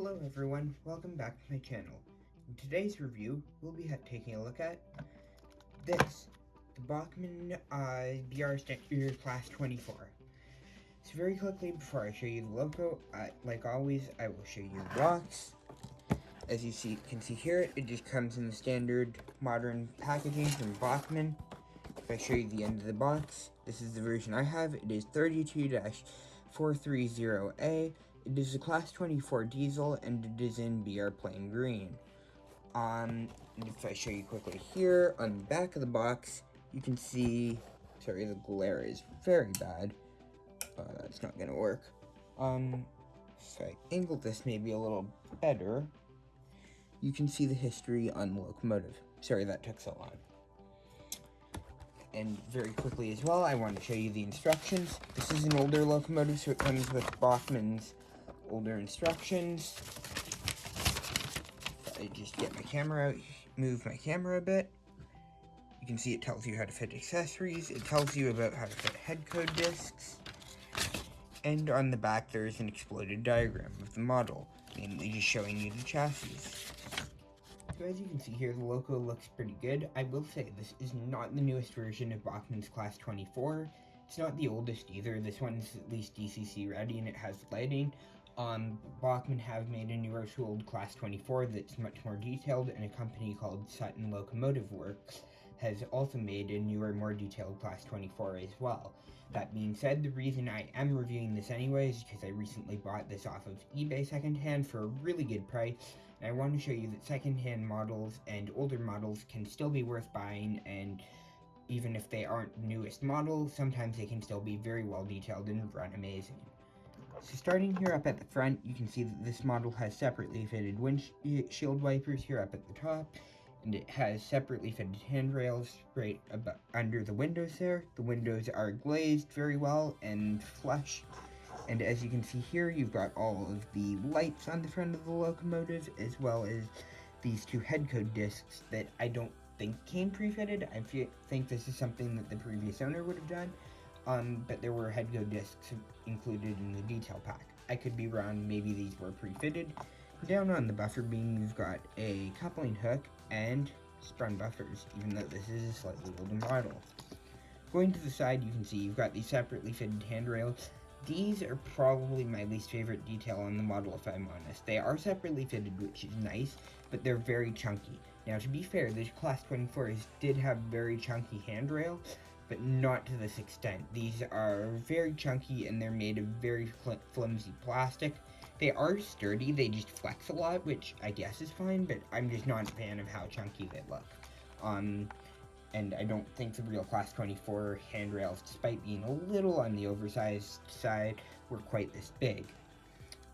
Hello everyone, welcome back to my channel. In today's review, we'll be taking a look at this, the Bachmann Class 24. So very quickly, before I show you the logo, like always, I will show you the box. As you can see here, it just comes in the standard modern packaging from Bachmann. If I show you the end of the box, this is the version I have. It is 32-430A. It is a Class 24 diesel, and it is in BR plain green. If I show you quickly here, on the back of the box, you can see, sorry, the glare is very bad. That's not gonna work. If I angle this maybe a little better, you can see the history on the locomotive. Sorry that took so long. And very quickly as well, I want to show you the instructions. This is an older locomotive, so it comes with Bachmann's older instructions. If I just get my camera out, move my camera a bit, you can see it tells you how to fit accessories. It tells you about how to fit head code discs. And on the back, there is an exploded diagram of the model, mainly just showing you the chassis. So as you can see here, the logo looks pretty good. I will say this is not the newest version of Bachmann's Class 24. It's not the oldest either. This one's at least DCC ready and it has lighting. Bachmann have made a newer tooled Class 24 that's much more detailed, and a company called Sutton Locomotive Works has also made a newer, more detailed Class 24 as well. That being said, the reason I am reviewing this anyway is because I recently bought this off of eBay secondhand for a really good price. And I want to show you that secondhand models and older models can still be worth buying, and even if they aren't newest models, sometimes they can still be very well detailed and run amazing. So starting here up at the front, you can see that this model has separately fitted windshield wipers here up at the top, and it has separately fitted handrails right under the windows there. The windows are glazed very well and flush. And as you can see here, you've got all of the lights on the front of the locomotive, as well as these two head code discs that I don't think came pre-fitted. I think this is something that the previous owner would have done, but there were head code discs included in the detail pack. I could be wrong, maybe these were pre-fitted. Down on the buffer beam, you've got a coupling hook and sprung buffers, even though this is a slightly older model. Going to the side, you can see you've got these separately fitted handrails. These are probably my least favorite detail on the model, if I'm honest. They are separately fitted, which is nice, but they're very chunky. Now, to be fair, the Class 24s did have very chunky handrails, but not to this extent. These are very chunky, and they're made of very flimsy plastic. They are sturdy, they just flex a lot, which I guess is fine, but I'm just not a fan of how chunky they look. And I don't think the real Class 24 handrails, despite being a little on the oversized side, were quite this big.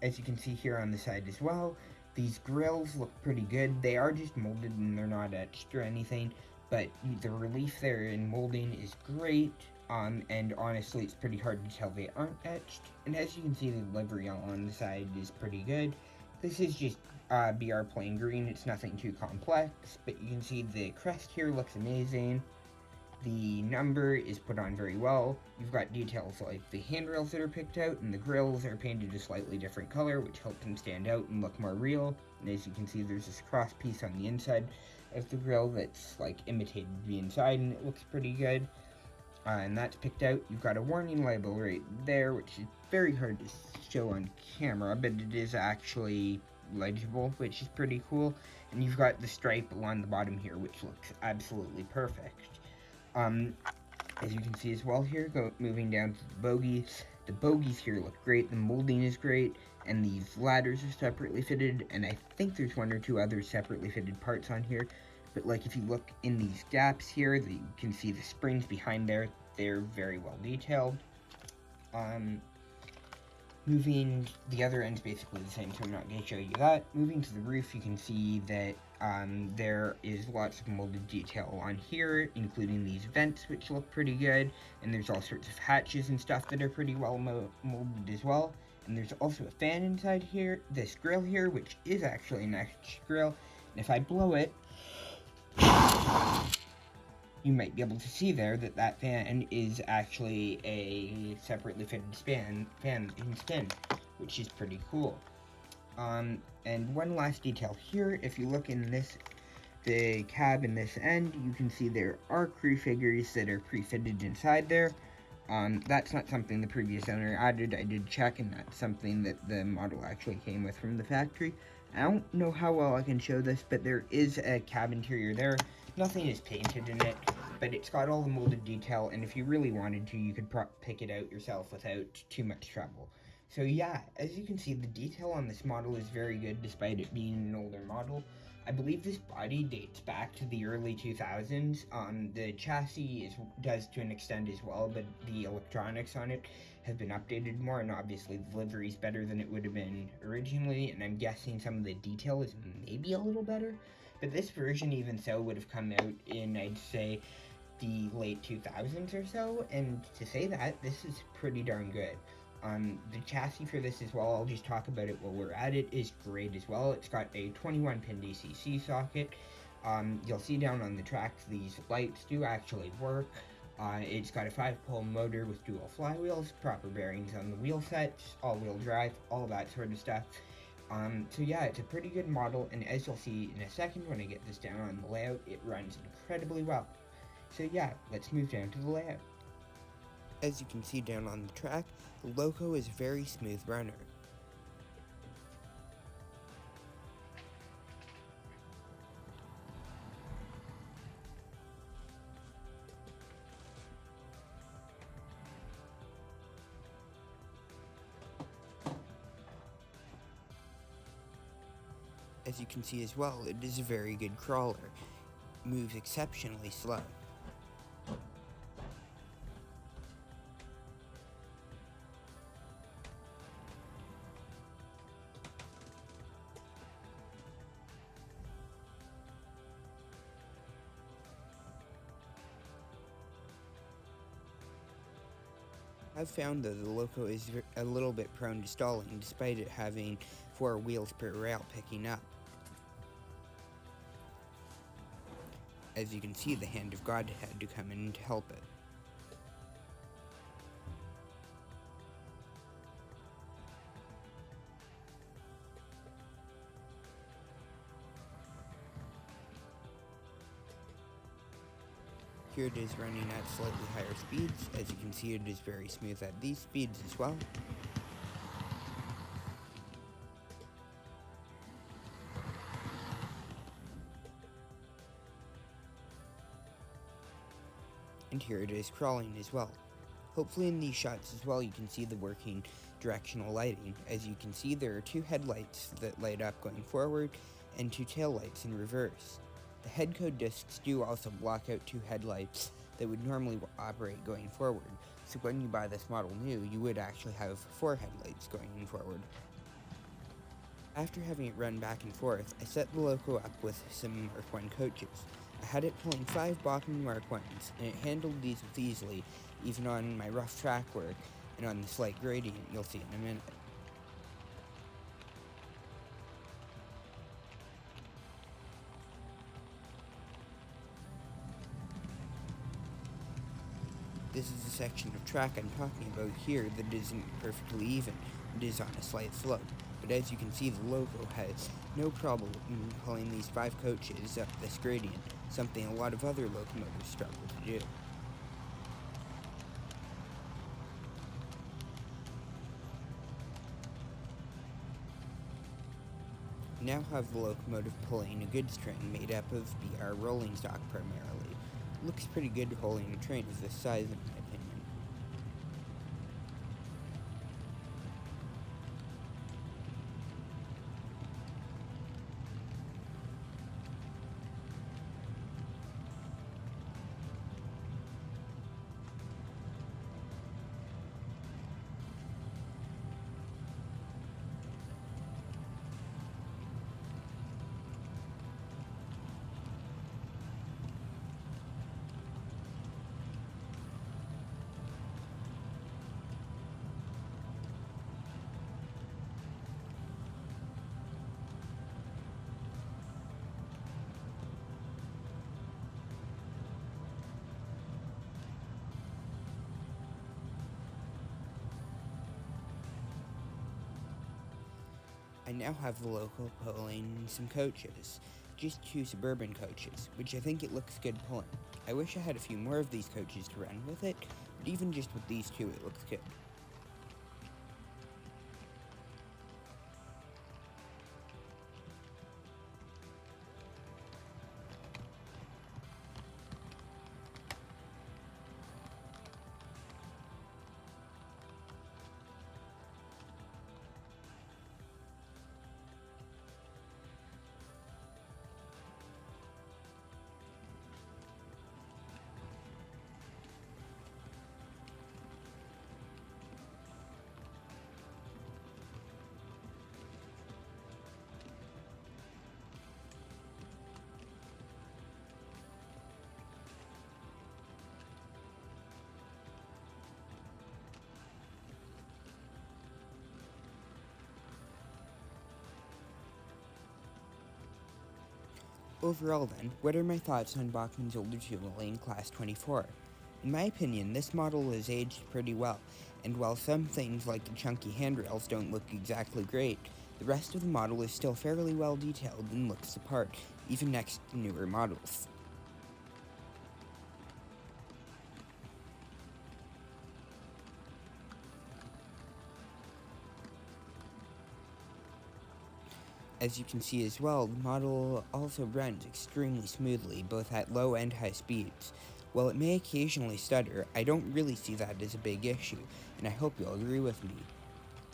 As you can see here on the side as well, these grills look pretty good. They are just molded and they're not etched or anything, but the relief there in molding is great, and honestly it's pretty hard to tell they aren't etched. And as you can see, the livery on the side is pretty good. This is just BR plain green, it's nothing too complex, but you can see the crest here looks amazing. The number is put on very well. You've got details like the handrails that are picked out, and the grills are painted a slightly different color, which helps them stand out and look more real. And as you can see, there's this cross piece on the inside of the grill that's like imitated the inside, and it looks pretty good. And that's picked out. You've got a warning label right there, which is very hard to show on camera, but it is actually legible, which is pretty cool. And you've got the stripe along the bottom here, which looks absolutely perfect. As you can see as well here, moving down to the bogies here look great, the molding is great, and these ladders are separately fitted, and I think there's one or two other separately fitted parts on here. But like if you look in these gaps here, you can see the springs behind there. They're very well detailed. Moving, the other end's basically the same, so I'm not going to show you that. Moving to the roof, you can see that there is lots of molded detail on here, including these vents, which look pretty good. And there's all sorts of hatches and stuff that are pretty well molded as well. And there's also a fan inside here, this grill here, which is actually an extra grill. And if I blow it, you might be able to see there that that fan is actually a separately fitted fan in spin, which is pretty cool. And one last detail here, if you look in the cab in this end, you can see there are crew figures that are pre-fitted inside there. That's not something the previous owner added. I did check, and that's something that the model actually came with from the factory. I don't know how well I can show this, but there is a cab interior there. Nothing is painted in it, but it's got all the molded detail, and if you really wanted to, you could pick it out yourself without too much trouble. So yeah, as you can see, the detail on this model is very good despite it being an older model. I believe this body dates back to the early 2000s. The chassis does to an extent as well, but the electronics on it have been updated more, and obviously the livery is better than it would have been originally, and I'm guessing some of the detail is maybe a little better. But this version, even so, would have come out in, I'd say, the late 2000s or so, and to say that, this is pretty darn good. The chassis for this as well, I'll just talk about it while we're at it, is great as well. It's got a 21 pin DCC socket. You'll see down on the tracks these lights do actually work. It's got a 5-pole motor with dual flywheels, proper bearings on the wheel sets, all-wheel drive, all that sort of stuff. So yeah, it's a pretty good model, and as you'll see in a second when I get this down on the layout, it runs incredibly well. So yeah, let's move down to the layout. As you can see down on the track, the loco is a very smooth runner. As you can see as well, it is a very good crawler. Moves exceptionally slow. I've found that the loco is a little bit prone to stalling, despite it having 4 wheels per rail picking up. As you can see, the hand of God had to come in to help it. Here it is running at slightly higher speeds. As you can see, it is very smooth at these speeds as well. And here it is crawling as well. Hopefully in these shots as well you can see the working directional lighting. As you can see, there are 2 headlights that light up going forward and 2 tail lights in reverse. The head code discs do also block out 2 headlights that would normally operate going forward, so when you buy this model new, you would actually have 4 headlights going forward. After having it run back and forth, I set the loco up with some Mark 1 coaches. I had it pulling 5 Bachmann Mark 1s, and it handled these with easily, even on my rough track work and on the slight gradient you'll see in a minute. This is a section of track I'm talking about here that isn't perfectly even. It is on a slight slope, but as you can see, the loco has no problem pulling these 5 coaches up this gradient, something a lot of other locomotives struggle to do. Now have the locomotive pulling a goods train made up of BR rolling stock primarily. Looks pretty good hauling a train of this size in my opinion. now have the local pulling some coaches, just 2 suburban coaches, which I think it looks good pulling. I wish I had a few more of these coaches to run with it, but even just with these 2 it looks good. Overall then, what are my thoughts on Bachmann's older tooling Class 24? In my opinion, this model has aged pretty well, and while some things like the chunky handrails don't look exactly great, the rest of the model is still fairly well detailed and looks the part, even next to newer models. As you can see as well, the model also runs extremely smoothly, both at low and high speeds. While it may occasionally stutter, I don't really see that as a big issue, and I hope you'll agree with me.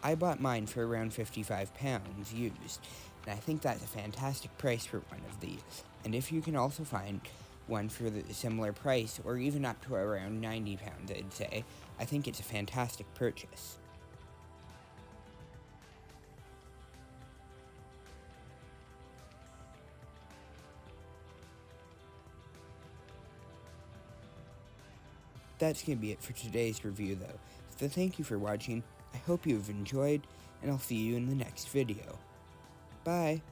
I bought mine for around £55 used, and I think that's a fantastic price for one of these. And if you can also find one for the similar price, or even up to around £90, I'd say, I think it's a fantastic purchase. That's going to be it for today's review though, so thank you for watching, I hope you have enjoyed, and I'll see you in the next video. Bye!